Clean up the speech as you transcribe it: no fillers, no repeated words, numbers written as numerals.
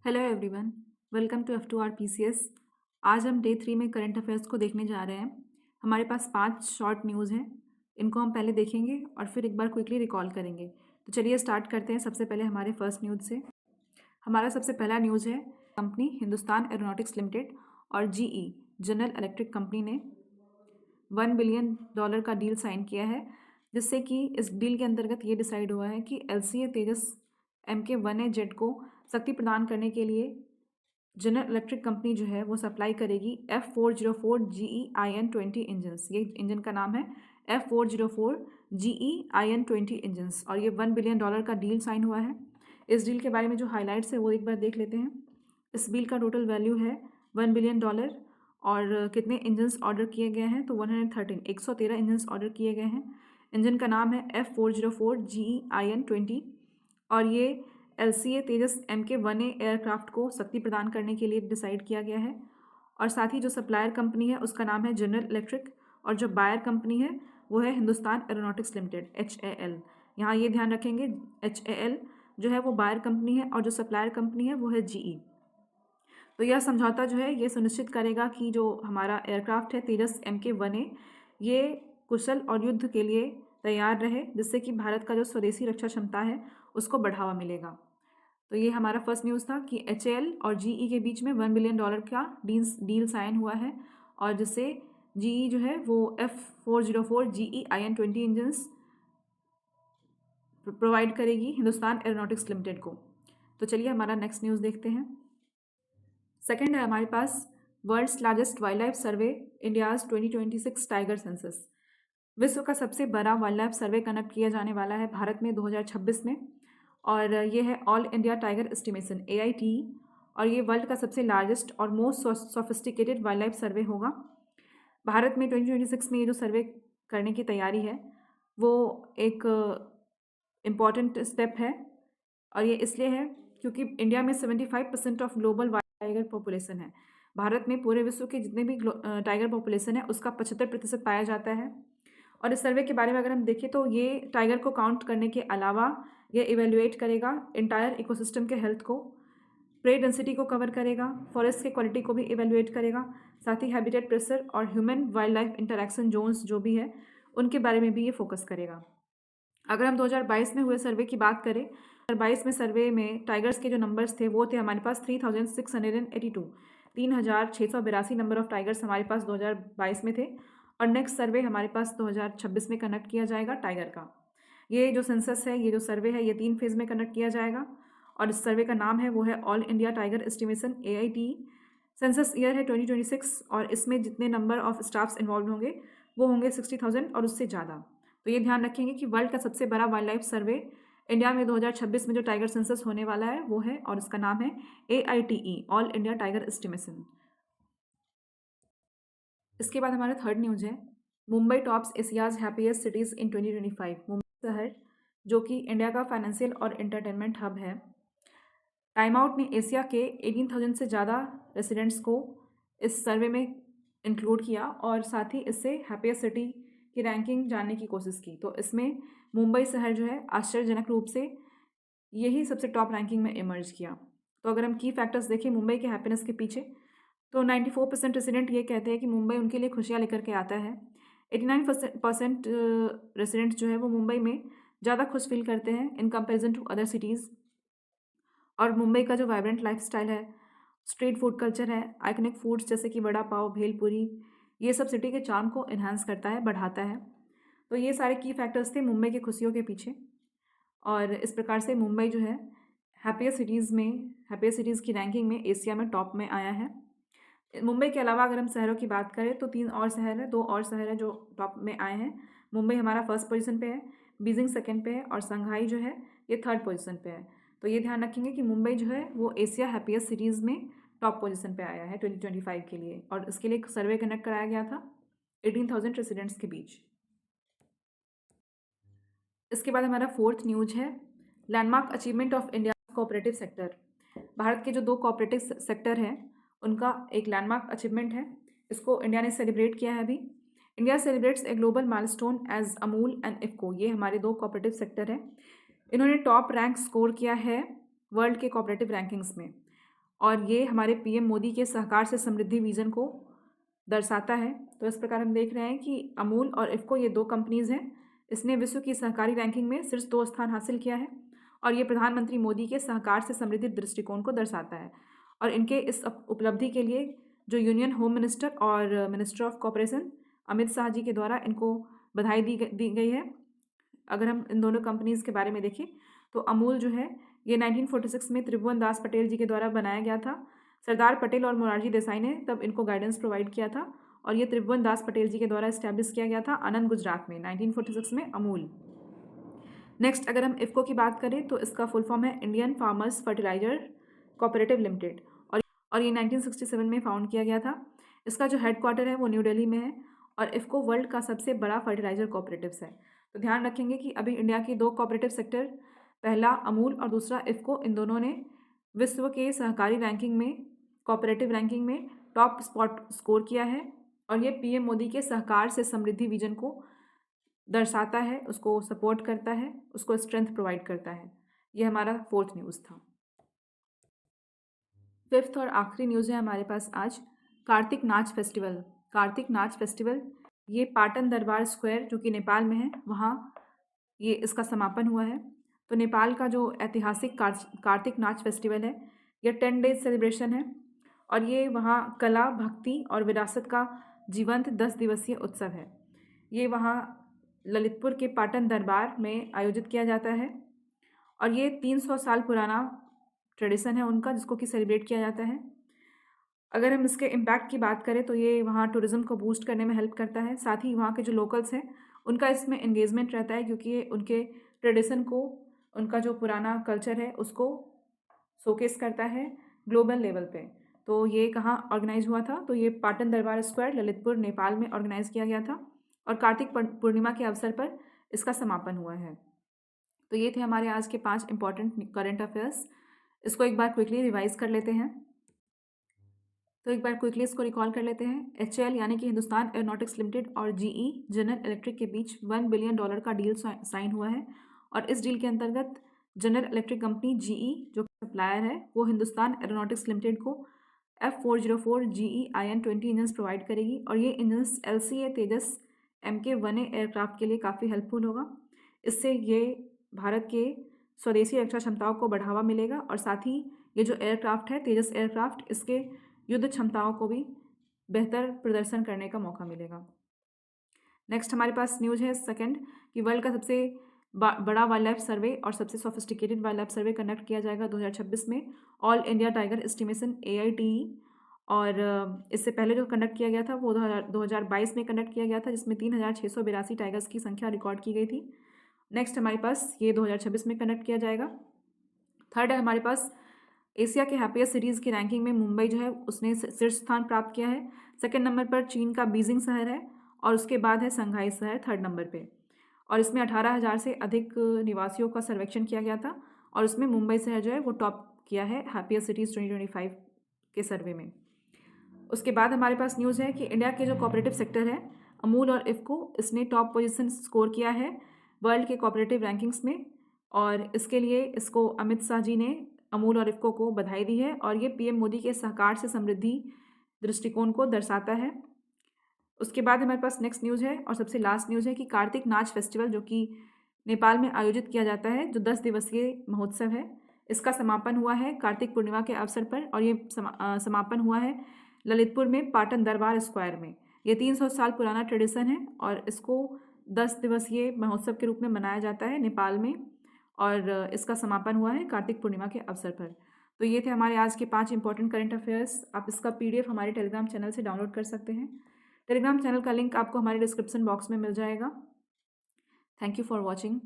Hello everyone, welcome to F2R PCS। आज हम day 3 में करंट अफेयर्स को देखने जा रहे हैं। हमारे पास 5 शॉर्ट न्यूज़ हैं। इनको हम पहले देखेंगे और फिर एक बार क्विकली रिकॉल करेंगे। तो चलिए स्टार्ट करते हैं सबसे पहले हमारे फर्स्ट न्यूज़ से। हमारा सबसे पहला न्यूज़ है कंपनी हिंदुस्तान एरोनॉटिक्स लिमिटेड और GE जनरल इलेक्ट्रिक कंपनी ने $1 बिलियन का डील साइन किया है, जिससे कि इस डील के अंतर्गत ये डिसाइड हुआ है कि LCA तेजस Mk1A जेट को शक्ति प्रदान करने के लिए जनरल इलेक्ट्रिक कंपनी जो है वो सप्लाई करेगी F404 GE-IN20 इंजन्स। ये इंजन का नाम है F404 GE-IN20 इंजन्स और ये $1 बिलियन का डील साइन हुआ है। इस डील के बारे में जो हाइलाइट्स है वो एक बार देख लेते हैं। इस डील का टोटल वैल्यू है $1 बिलियन और कितने इंजन्स ऑर्डर किए गए हैं तो 113 इंजन्स ऑर्डर किए गए हैं। इंजन का नाम है F404 GE-IN20 और ये LCA तेजस Mk1A एयरक्राफ्ट को शक्ति प्रदान करने के लिए डिसाइड किया गया है। और साथ ही जो सप्लायर कंपनी है उसका नाम है जनरल इलेक्ट्रिक और जो बायर कंपनी है वो है हिंदुस्तान एरोनॉटिक्स लिमिटेड HAL। यहाँ ये ध्यान रखेंगे HAL जो है वो बायर कंपनी है और जो सप्लायर कंपनी है वो है GE। तो यह समझौता जो है ये सुनिश्चित करेगा कि जो हमारा एयरक्राफ्ट है तेजस Mk1A ये कुशल और युद्ध के लिए तैयार रहे, जिससे कि भारत का जो स्वदेशी रक्षा क्षमता है उसको बढ़ावा मिलेगा। तो ये हमारा फर्स्ट न्यूज़ था कि HAL और GE के बीच में $1 बिलियन का डील साइन हुआ है और जिससे GE जो है वो F404 GE-IN20 इंजन्स प्रोवाइड करेगी हिंदुस्तान एरोनॉटिक्स लिमिटेड को। तो चलिए हमारा नेक्स्ट न्यूज़ देखते हैं। सेकंड है हमारे पास वर्ल्ड्स लार्जेस्ट वाइल्ड लाइफ सर्वे इंडियाज़ 2026 टाइगर सेंसस। विश्व का सबसे बड़ा वाइल्ड लाइफ सर्वे कंडक्ट किया जाने वाला है भारत में 2026 में और ये है all India tiger estimation AITE और ये वर्ल्ड का सबसे लार्जेस्ट और मोस्ट सोफिस्टिकेटेड वाइल्ड लाइफ सर्वे होगा। भारत में 2026 में ये जो सर्वे करने की तैयारी है वो एक इम्पॉर्टेंट स्टेप है और ये इसलिए है क्योंकि इंडिया में 75% of global wild tiger population है। भारत में पूरे विश्व के जितने भी टाइगर पॉपुलेशन है उसका 75% पाया जाता है। और इस सर्वे के बारे में अगर हम देखें तो ये टाइगर को काउंट करने के अलावा ये इवेल्युएट करेगा इंटायर इकोसिस्टम के हेल्थ को, प्रे डेंसिटी को कवर करेगा, फॉरेस्ट के क्वालिटी को भी इवेल्युएट करेगा, साथ ही हैबिटेट प्रेशर और human wildlife interaction zones जो भी है उनके बारे में भी ये फोकस करेगा। अगर हम 2022 में हुए सर्वे की बात करें, 2022 में सर्वे में टाइगर्स के जो नंबर्स थे वो थे हमारे पास 3682, 3682 नंबर ऑफ टाइगर्स हमारे पास 2022 में थे। और नेक्स्ट सर्वे हमारे पास 2026 में कंडक्ट किया जाएगा टाइगर का। ये जो सेंसस है, ये जो सर्वे है, ये 3 फेज़ में कंडक्ट किया जाएगा और इस सर्वे का नाम है वो है all India tiger estimation AITE। Census year है 2026 और इसमें जितने नंबर ऑफ स्टाफ्स इन्वॉल्व होंगे वो होंगे 60,000 और उससे ज़्यादा। तो ये ध्यान रखेंगे कि वर्ल्ड का सबसे बड़ा वाइल्ड लाइफ सर्वे इंडिया में 2026 में जो टाइगर सेंसस होने वाला है वो है और इसका नाम है AITE all India tiger estimation. इसके बाद हमारा थर्ड न्यूज़ है Mumbai tops Asia's happiest cities in 2025। Mumbai शहर जो कि इंडिया का फाइनेंशियल और एंटरटेनमेंट हब है, टाइम आउट ने एशिया के 18,000 से ज़्यादा रेसिडेंट्स को इस सर्वे में इंक्लूड किया और साथ ही इससे हैप्पीएस्ट सिटी की रैंकिंग जानने की कोशिश की। तो इसमें मुंबई शहर जो है आश्चर्यजनक रूप से यही सबसे टॉप रैंकिंग में इमर्ज किया। तो अगर हम की फैक्टर्स देखें मुंबई के हैप्पीनेस के पीछे, तो 94% रेसिडेंट ये कहते हैं कि मुंबई उनके लिए खुशियाँ लेकर के आता है। 89% रेसिडेंट्स जो है वो मुंबई में ज़्यादा खुश फील करते हैं in comparison to other cities. और मुंबई का जो वाइब्रेंट लाइफस्टाइल है, स्ट्रीट फूड कल्चर है, आइकनिक फूड्स जैसे कि वड़ा पाव, भेलपुरी, ये सब सिटी के चार्म को इन्हांस करता है, बढ़ाता है। तो ये सारे की फैक्टर्स थे मुंबई की खुशियों के पीछे और इस प्रकार से मुंबई जो है हैप्पीएस्ट सिटीज़ की रैंकिंग में एशिया में टॉप में आया है। मुंबई के अलावा अगर हम शहरों की बात करें तो 3 और शहर है, 2 और शहर है जो टॉप में आए हैं। मुंबई हमारा फर्स्ट पोजीशन पे है, बीजिंग सेकंड पे है और शंघाई जो है ये थर्ड पोजीशन पे है। तो ये ध्यान रखेंगे कि मुंबई जो है वो एशिया हैप्पीएस्ट सिटीज़ में टॉप पोजीशन पे आया है 2025 के लिए और इसके लिए एक सर्वे कंडक्ट कराया गया था 18,000 रेसिडेंट्स के बीच। इसके बाद हमारा फोर्थ न्यूज है landmark achievement of India cooperative sector. Bharat के जो 2 कोऑपरेटिव सेक्टर हैं उनका एक लैंडमार्क अचीवमेंट है, इसको इंडिया ने सेलिब्रेट किया है अभी। India celebrates a global milestone as Amul and IFFCO, ये हमारे 2 कोऑपरेटिव सेक्टर हैं। इन्होंने टॉप रैंक स्कोर किया है वर्ल्ड के कोऑपरेटिव रैंकिंग्स में। और ये हमारे पीएम मोदी के सहकार से समृद्धि विजन को दर्शाता है। तो इस प्रकार हम देख रहे हैं कि अमूल और इफ़को ये 2 कंपनीज़ हैं। इसने विश्व की सहकारी रैंकिंग में शीर्ष 2 स्थान हासिल किया है और ये प्रधानमंत्री मोदी के सहकार से समृद्धि दृष्टिकोण को दर्शाता है। और इनके इस उपलब्धि के लिए जो यूनियन होम मिनिस्टर और minister of corporation Amit Shah ji के द्वारा इनको बधाई दी गई है। अगर हम इन दोनों कंपनीज़ के बारे में देखें तो अमूल जो है ये 1946 में त्रिभुवन दास पटेल जी के द्वारा बनाया गया था। सरदार पटेल और मोरारजी देसाई ने तब इनको गाइडेंस प्रोवाइड किया था और ये त्रिभुवन दास पटेल जी के द्वारा इस्टेब्लिश किया गया था आनंद, गुजरात में 1946 में अमूल। नेक्स्ट अगर हम इफ़को की बात करें तो इसका फुल फॉर्म है Indian farmers fertiliser cooperative limited और ये 1967 में फाउंड किया गया था। इसका जो हेडक्वार्टर है वो न्यू दिल्ली में है और इफ़को वर्ल्ड का सबसे बड़ा फर्टिलाइजर कोऑपरेटिव्स है। तो ध्यान रखेंगे कि अभी इंडिया की 2 कोऑपरेटिव सेक्टर, पहला अमूल और दूसरा इफ़को, इन दोनों ने विश्व के सहकारी रैंकिंग में, कोऑपरेटिव रैंकिंग में टॉप स्पॉट स्कोर किया है और ये पीएम मोदी के सहकार से समृद्धि विजन को दर्शाता है, उसको सपोर्ट करता है, उसको स्ट्रेंथ प्रोवाइड करता है। ये हमारा 4th न्यूज़ था। 5th और आखिरी न्यूज़ है हमारे पास आज, कार्तिक नाच फेस्टिवल। कार्तिक नाच फेस्टिवल ये पाटन दरबार स्क्वायर जो कि नेपाल में है, वहाँ ये इसका समापन हुआ है। तो नेपाल का जो ऐतिहासिक कार्तिक नाच फेस्टिवल है ये 10 डेज सेलिब्रेशन है और ये वहाँ कला, भक्ति और विरासत का जीवंत 10 दिवसीय उत्सव है। ये वहाँ ललितपुर के पाटन दरबार में आयोजित किया जाता है और ये 300 साल पुराना ट्रेडिशन है उनका, जिसको कि सेलिब्रेट किया जाता है। अगर हम इसके इम्पैक्ट की बात करें तो ये वहाँ टूरिज़्म को बूस्ट करने में हेल्प करता है। साथ ही वहाँ के जो लोकल्स हैं उनका इसमें एंगेजमेंट रहता है क्योंकि ये उनके ट्रेडिशन को, उनका जो पुराना कल्चर है उसको शोकेस करता है ग्लोबल लेवल पे। तो ये कहाँ ऑर्गेनाइज हुआ था? तो ये पाटन दरबार स्क्वायर ललितपुर नेपाल में ऑर्गेनाइज किया गया था और कार्तिक पूर्णिमा के अवसर पर इसका समापन हुआ है। तो ये थे हमारे आज के 5 इंपॉर्टेंट करंट अफेयर्स। इसको एक बार क्विकली रिवाइज कर लेते हैं। तो एक बार क्विकली इसको रिकॉल कर लेते हैं। HAL यानी कि हिंदुस्तान एरोनॉटिक्स लिमिटेड और GE जनरल इलेक्ट्रिक के बीच $1 बिलियन का डील साइन हुआ है और इस डील के अंतर्गत जनरल इलेक्ट्रिक कंपनी GE जो सप्लायर है वो हिंदुस्तान एरोनॉटिक्स लिमिटेड को F404 GE IN-20 engines provide करेगी और ये इंजन्स LCA तेजस MK-1A एयरक्राफ्ट के लिए काफ़ी हेल्पफुल होगा। इससे ये भारत के स्वदेशी रक्षा क्षमताओं को बढ़ावा मिलेगा और साथ ही ये जो एयरक्राफ्ट है तेजस एयरक्राफ्ट, इसके युद्ध क्षमताओं को भी बेहतर प्रदर्शन करने का मौका मिलेगा। नेक्स्ट हमारे पास न्यूज़ है सेकंड कि वर्ल्ड का सबसे बड़ा वाइल्ड लाइफ सर्वे और सबसे sophisticated wild life survey conduct किया जाएगा 2026 में all India tiger estimation AITE। और इससे पहले जो कंडक्ट किया गया था वो 2022 में कंडक्ट किया गया था, जिसमें 3682 टाइगर्स की संख्या रिकॉर्ड की गई थी। नेक्स्ट हमारे पास ये 2026 में कंडक्ट किया जाएगा। थर्ड है हमारे पास एशिया के हैप्पीएस्ट सिटीज़ की रैंकिंग में मुंबई जो है उसने शीर्ष स्थान प्राप्त किया है। सेकंड नंबर पर चीन का बीजिंग शहर है और उसके बाद है शंघाई शहर थर्ड नंबर पे। और इसमें 18,000 से अधिक निवासियों का सर्वेक्षण किया गया था और उसमें मुंबई शहर जो है वो टॉप किया है हैप्पीएस्ट सिटीज़ 2025 के सर्वे में। उसके बाद हमारे पास न्यूज़ है कि इंडिया के जो कोऑपरेटिव सेक्टर है अमूल और इफ़को, इसने टॉप पोजीशन स्कोर किया है वर्ल्ड के कोऑपरेटिव रैंकिंग्स में और इसके लिए इसको अमित शाह जी ने अमूल और इफ़को को बधाई दी है और ये पीएम मोदी के सहकार से समृद्धि दृष्टिकोण को दर्शाता है। उसके बाद हमारे पास नेक्स्ट न्यूज़ है और सबसे लास्ट न्यूज़ है कि कार्तिक नाच फेस्टिवल जो कि नेपाल में आयोजित किया जाता है, जो 10 दिवसीय महोत्सव है, इसका समापन हुआ है कार्तिक पूर्णिमा के अवसर पर और ये समापन हुआ है ललितपुर में पाटन दरबार स्क्वायर में। ये 300 साल पुराना ट्रेडिशन है और इसको 10 दिवसीय महोत्सव के रूप में मनाया जाता है नेपाल में और इसका समापन हुआ है कार्तिक पूर्णिमा के अवसर पर। तो ये थे हमारे आज के 5 इंपॉर्टेंट करंट अफेयर्स। आप इसका PDF हमारे टेलीग्राम चैनल से डाउनलोड कर सकते हैं। टेलीग्राम चैनल का लिंक आपको हमारे डिस्क्रिप्शन बॉक्स में मिल जाएगा। Thank you for watching.